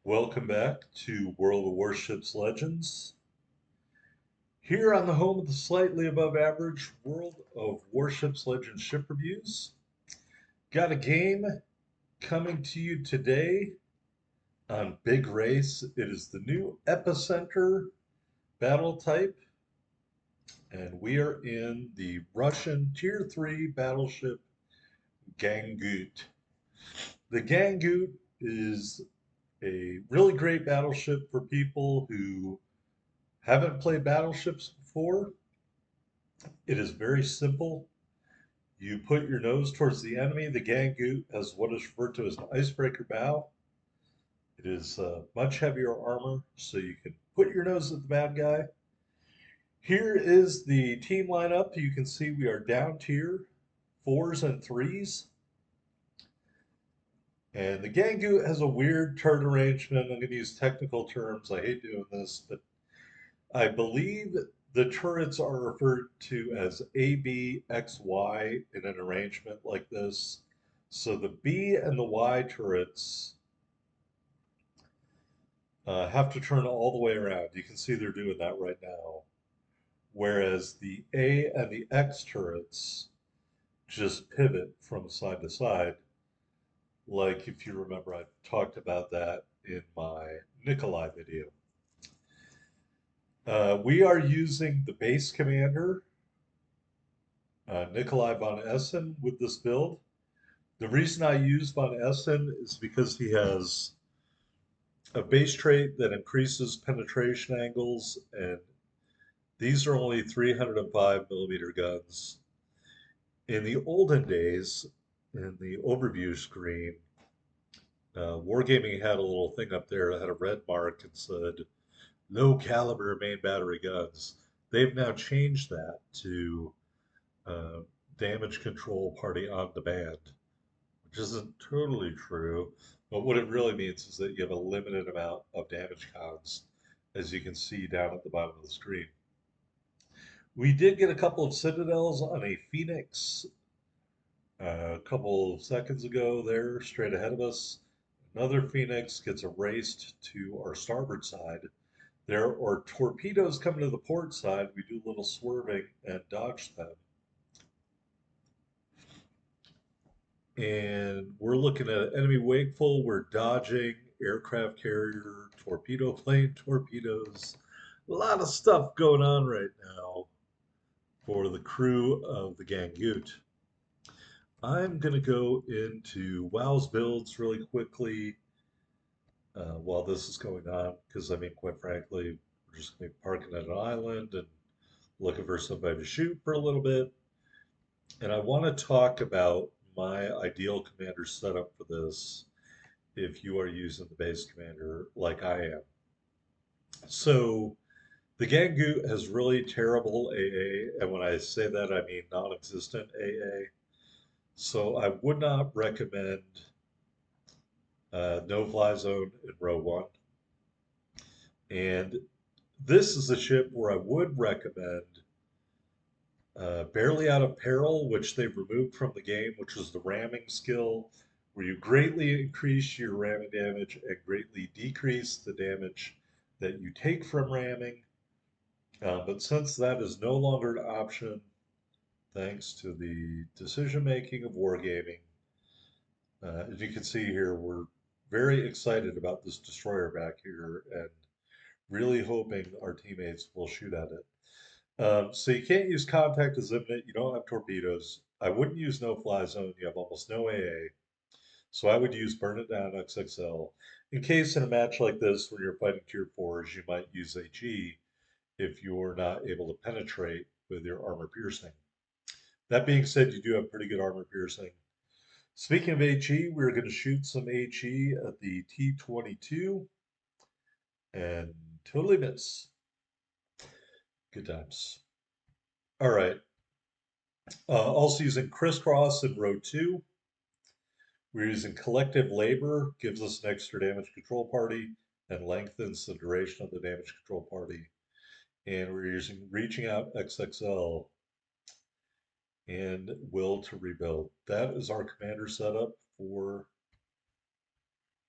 Welcome back to World of Warships Legends. Here on the home of the slightly above average World of Warships Legends ship reviews. Got a game coming to you today on Big Race. It is the new Epicenter battle type, and we are in the Russian Tier 3 battleship Gangut. The Gangut is a really great battleship for people who haven't played battleships before. It is very simple. You put your nose towards the enemy. The Gangut has what is referred to as an icebreaker bow. It is much heavier armor, so you can put your nose at the bad guy. Here is the team lineup. You can see we are down tier, fours and threes. And the Gangut has a weird turret arrangement. I'm going to use technical terms. I hate doing this, but I believe the turrets are referred to as A, B, X, Y in an arrangement like this. So the B and the Y turrets have to turn all the way around. You can see they're doing that right now. Whereas the A and the X turrets just pivot from side to side. Like if you remember, I talked about that in my Nikolai video. We are using the base commander Nikolai von Essen with this build. The reason I use von Essen is because he has a base trait that increases penetration angles, and these are only 305 millimeter guns. In the olden days, in the overview screen, Wargaming had a little thing up there that had a red mark and said low caliber main battery guns. They've now changed that to uh, damage control party on demand, which isn't totally true. But what it really means is that you have a limited amount of damage cons, as you can see down at the bottom of the screen. We did get a couple of citadels on a Phoenix a couple of seconds ago there, straight ahead of us. Another Phoenix gets erased to our starboard side. There are torpedoes coming to the port side. We do a little swerving and dodge them. And we're looking at enemy wakeful. We're dodging aircraft carrier, torpedo plane torpedoes. A lot of stuff going on right now for the crew of the Gangut. I'm going to go into WoW's builds really quickly while this is going on, because I mean, quite frankly, we're just going to be parking at an island and looking for somebody to shoot for a little bit. And I want to talk about my ideal commander setup for this if you are using the base commander like I am. So the Gangut has really terrible AA, and when I say that, I mean non-existent AA. So I would not recommend no-fly zone in row one. And this is a ship where I would recommend Barely Out of Peril, which they've removed from the game, which is the ramming skill, where you greatly increase your ramming damage and greatly decrease the damage that you take from ramming. But since that is no longer an option, thanks to the decision making of Wargaming, as you can see here, we're very excited about this destroyer back here and really hoping our teammates will shoot at it. So you can't use contact as imminent. You don't have torpedoes. I wouldn't use no fly zone. You have almost no AA. So I would use Burn It Down XXL. In case in a match like this, when you're fighting tier fours, you might use HE if you're not able to penetrate with your armor piercing. That being said, you do have pretty good armor piercing. Speaking of HE, we're going to shoot some HE at the T-22 and totally miss. Good times. All right. Also using crisscross in row two. We're using collective labor, gives us an extra damage control party and lengthens the duration of the damage control party. And we're using reaching out XXL and will to rebuild. That is our commander setup for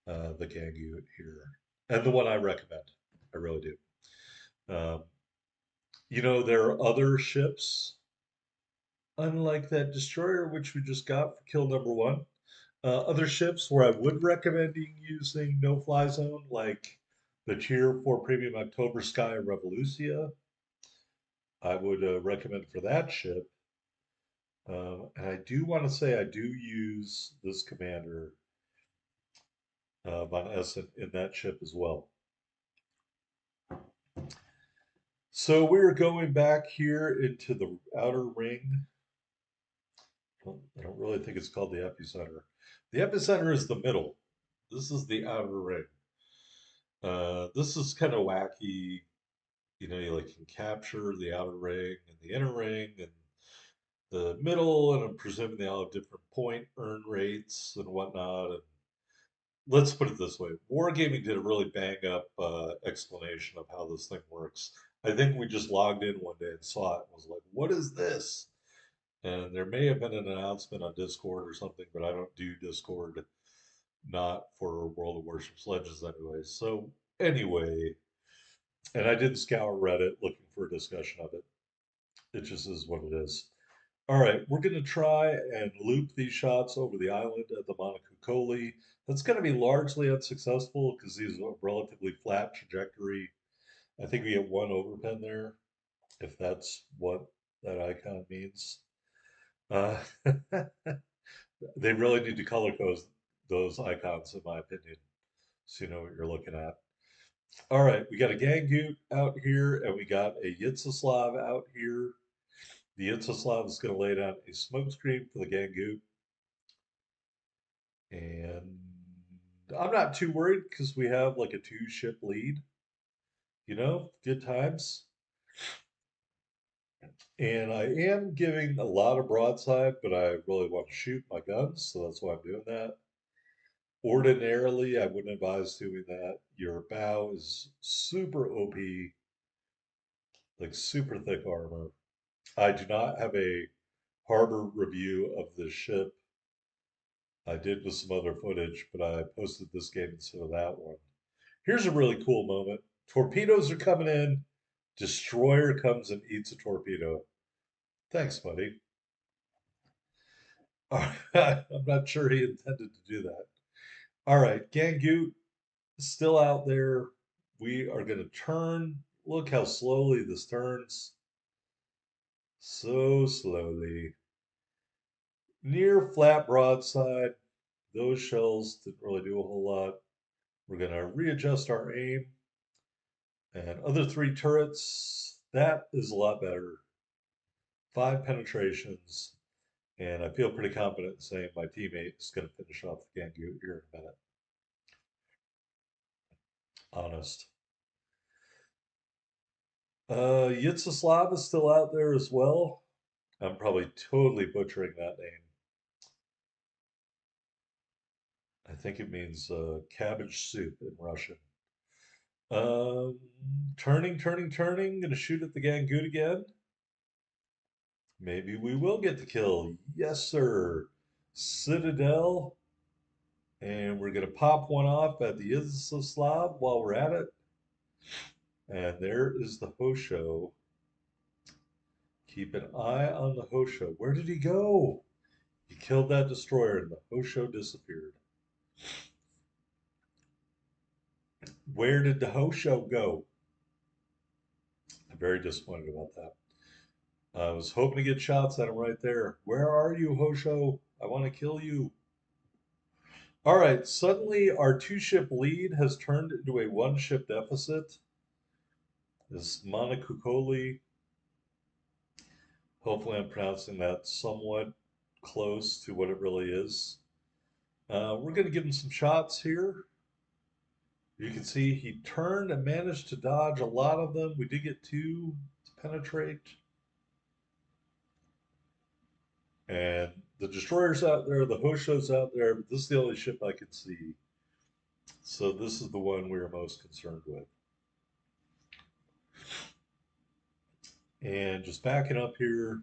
the Gangut here. and the one I recommend. I really do. Um, there are other ships, unlike that destroyer, which we just got for kill number one. Other ships where I would recommend using no fly zone, like the Tier 4 Premium October Sky Revolucia, I would recommend for that ship. And I do want to say I do use this commander von Essen in that ship as well. So we're going back here into the outer ring. Well, I don't really think it's called the epicenter. The epicenter is the middle. This is the outer ring. This is kind of wacky. You like can capture the outer ring and the inner ring and the middle, and I'm presuming they all have different point earn rates and whatnot. And let's put it this way: Wargaming did a really bang up explanation of how this thing works. I think we just logged in one day and saw it and was like, "What is this?" And there may have been an announcement on Discord or something, but I don't do Discord, not for World of Warships Legends anyway. So anyway, and I didn't scour Reddit looking for a discussion of it. It just is what it is. All right, we're going to try and loop these shots over the island at the Montecuccoli. That's going to be largely unsuccessful because these are a relatively flat trajectory. I think we get one overpen there, if that's what that icon means. Uh, they really need to color code those icons, in my opinion, so you know what you're looking at. All right, we got a Gangut out here, and we got a Yitzislav out here. The Yitzislav is going to lay down a smokescreen for the Gangut. And I'm not too worried because we have like a two ship lead, good times. And I am giving a lot of broadside, but I really want to shoot my guns, so that's why I'm doing that. Ordinarily, I wouldn't advise doing that. Your bow is super OP, like super thick armor. I do not have a harbor review of this ship. I did with some other footage, but I posted this game instead of that one. Here's a really cool moment. Torpedoes are coming in. Destroyer comes and eats a torpedo. Thanks, buddy. I'm not sure he intended to do that. All right, Gangut still out there. We are going to turn. Look how slowly this turns. So slowly. Near flat broadside. Those shells didn't really do a whole lot. We're going to readjust our aim. And other three turrets, that is a lot better. 5 penetrations. And I feel pretty confident in saying my teammate is going to finish off the Gangut here in a minute. Honest. Yitzislav is still out there as well. I'm probably totally butchering that name. I think it means cabbage soup in Russian. Um, turning. Gonna shoot at the Gangut again. Maybe we will get the kill. Yes, sir. Citadel. And we're gonna pop one off at the Yitzislav while we're at it. And there is the Hosho. Keep an eye on the Hosho. Where did he go? He killed that destroyer and the Hosho disappeared. Where did the Hosho go? I'm very disappointed about that. I was hoping to get shots at him right there. Where are you, Hosho? I want to kill you. All right, suddenly our two-ship lead has turned into a one-ship deficit. This Montecuccoli. Hopefully I'm pronouncing that somewhat close to what it really is. We're going to give him some shots here. You can see he turned and managed to dodge a lot of them. We did get two to penetrate. And the destroyer's out there, the Hosho's out there, but this is the only ship I could see. So this is the one we are most concerned with. And just backing up here.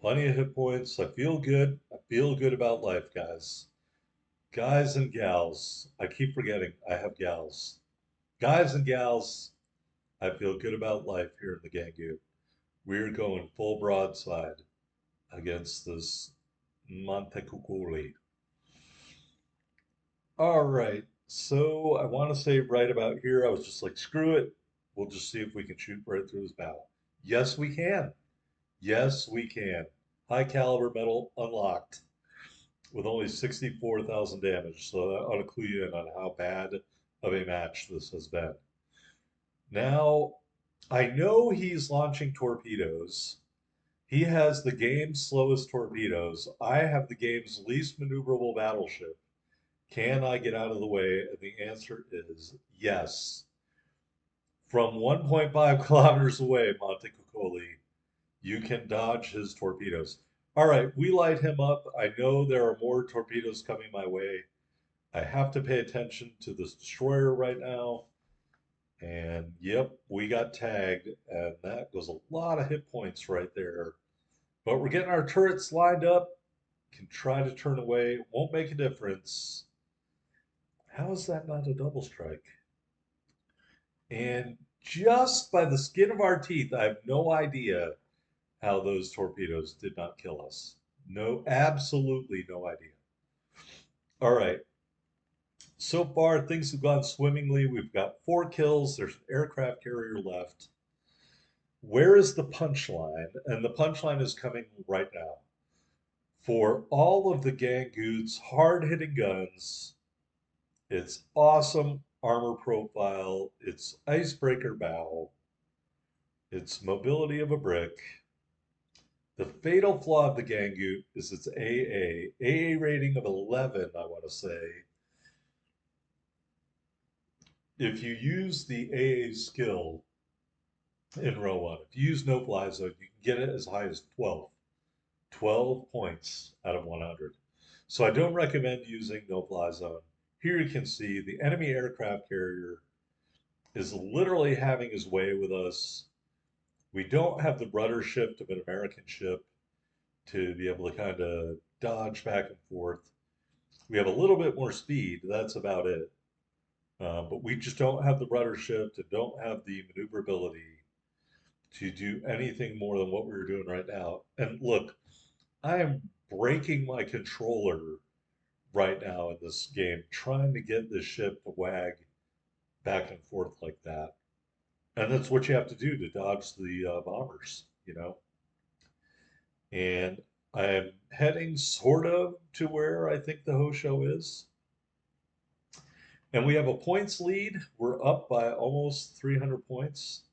Plenty of hit points. I feel good. I feel good about life, guys. Guys and gals, I keep forgetting I have gals. Guys and gals, I feel good about life here in the Gangut. We're going full broadside against this Montecukuli. All right, so I want to say right about here, I was just like, screw it. We'll just see if we can shoot right through his bow. Yes, we can. Yes, we can. High caliber metal unlocked with only 64,000 damage. So that ought to clue you in on how bad of a match this has been. Now, I know he's launching torpedoes. He has the game's slowest torpedoes. I have the game's least maneuverable battleship. Can I get out of the way? And the answer is yes. From 1.5 kilometers away, Montecuccoli, you can dodge his torpedoes. All right, we light him up. I know there are more torpedoes coming my way. I have to pay attention to this destroyer right now. And yep, we got tagged, and that goes a lot of hit points right there. But we're getting our turrets lined up. Can try to turn away. Won't make a difference. How is that not a double strike? And just by the skin of our teeth, I have no idea how those torpedoes did not kill us. No, absolutely no idea. All right. So far, things have gone swimmingly. We've got 4 kills. There's an aircraft carrier left. Where is the punchline? And the punchline is coming right now. For all of the Gangut's hard hitting guns, its awesome armor profile, its icebreaker bow, its mobility of a brick, the fatal flaw of the Gangut is its AA rating of 11, I want to say. If you use the AA skill in row one, if you use no fly zone, you can get it as high as 12. 12 points out of 100. So I don't recommend using no fly zone. Here you can see the enemy aircraft carrier is literally having his way with us. We don't have the rudder shift of an American ship to be able to kind of dodge back and forth. We have a little bit more speed. That's about it. But we just don't have the rudder shift and don't have the maneuverability to do anything more than what we're doing right now. And look, I am breaking my controller right now in this game, trying to get this ship to wag back and forth like that. And that's what you have to do to dodge the bombers, you know. And I'm heading sort of to where I think the Hosho is. And we have a points lead. We're up by almost 300 points.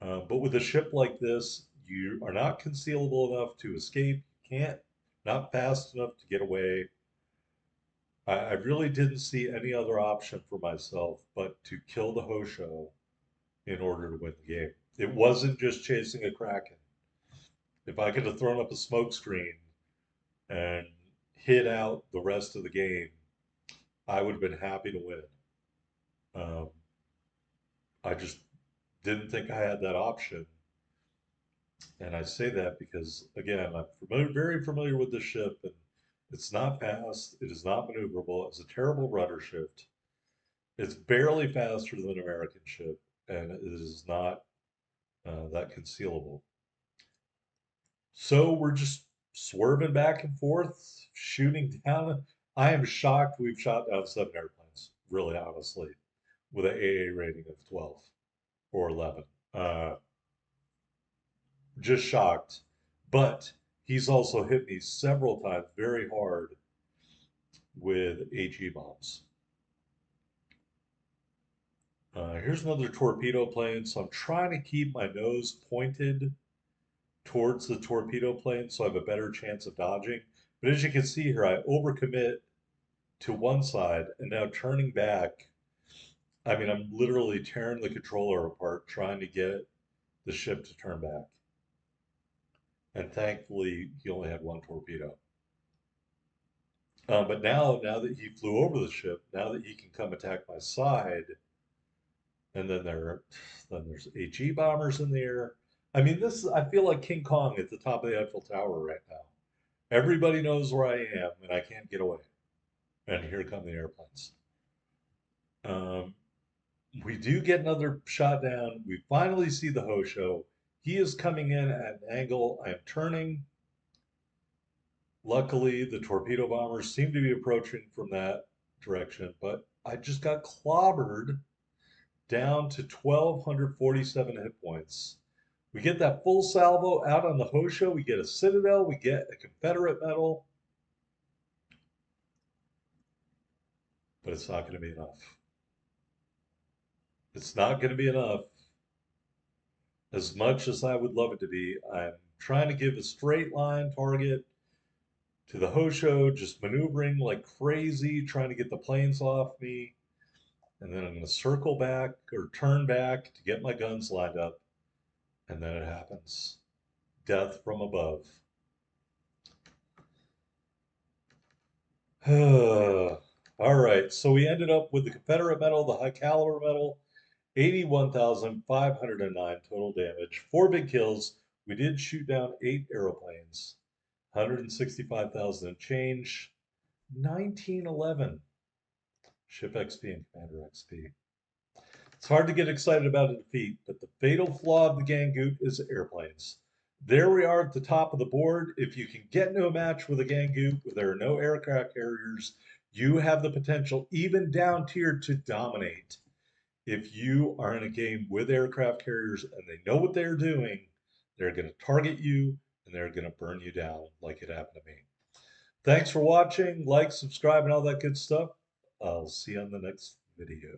But with a ship like this, you are not concealable enough to escape. You can't, not fast enough to get away. I really didn't see any other option for myself but to kill the Hosho in order to win the game. It wasn't just chasing a Kraken. If I could have thrown up a smoke screen and hit out the rest of the game, I would have been happy to win. Um, I just didn't think I had that option. And I say that because, again, I'm very familiar with this ship, and it's not fast. It is not maneuverable. It's a terrible rudder shift. It's barely faster than an American ship, and it is not that concealable. So we're just swerving back and forth, shooting down. I am shocked we've shot down 7 airplanes, really honestly, with an AA rating of 12 or 11. Uh, just shocked. But he's also hit me several times very hard with HE bombs. Here's another torpedo plane. So I'm trying to keep my nose pointed towards the torpedo plane so I have a better chance of dodging. But as you can see here, I overcommit to one side and now turning back. I mean, I'm literally tearing the controller apart trying to get the ship to turn back. And thankfully, he only had one torpedo. But now that he flew over the ship, now that he can come attack my side, and then there's HE bombers in the air. I mean, I feel like King Kong at the top of the Eiffel Tower right now. Everybody knows where I am, and I can't get away. And here come the airplanes. Um, we do get another shot down. We finally see the Hosho. He is coming in at an angle. I'm turning. Luckily, the torpedo bombers seem to be approaching from that direction, but I just got clobbered down to 1,247 hit points. We get that full salvo out on the Hosho. We get a Citadel. We get a Confederate medal, but it's not going to be enough. It's not going to be enough. As much as I would love it to be, I'm trying to give a straight line target to the Hosho, just maneuvering like crazy, trying to get the planes off me. And then I'm going to circle back or turn back to get my guns lined up. And then it happens. Death from above. All right, so we ended up with the Confederate medal, the high caliber medal, 81,509 total damage, 4 big kills. We did shoot down 8 airplanes, 165,000 and change, 1911 ship XP and commander XP. It's hard to get excited about a defeat, but the fatal flaw of the Gangut is airplanes. There we are at the top of the board. If you can get into a match with a Gangut where there are no aircraft carriers, you have the potential, even down tier, to dominate. If you are in a game with aircraft carriers and they know what they're doing, they're going to target you and they're going to burn you down like it happened to me. Thanks for watching. Like, subscribe, and all that good stuff. I'll see you on the next video.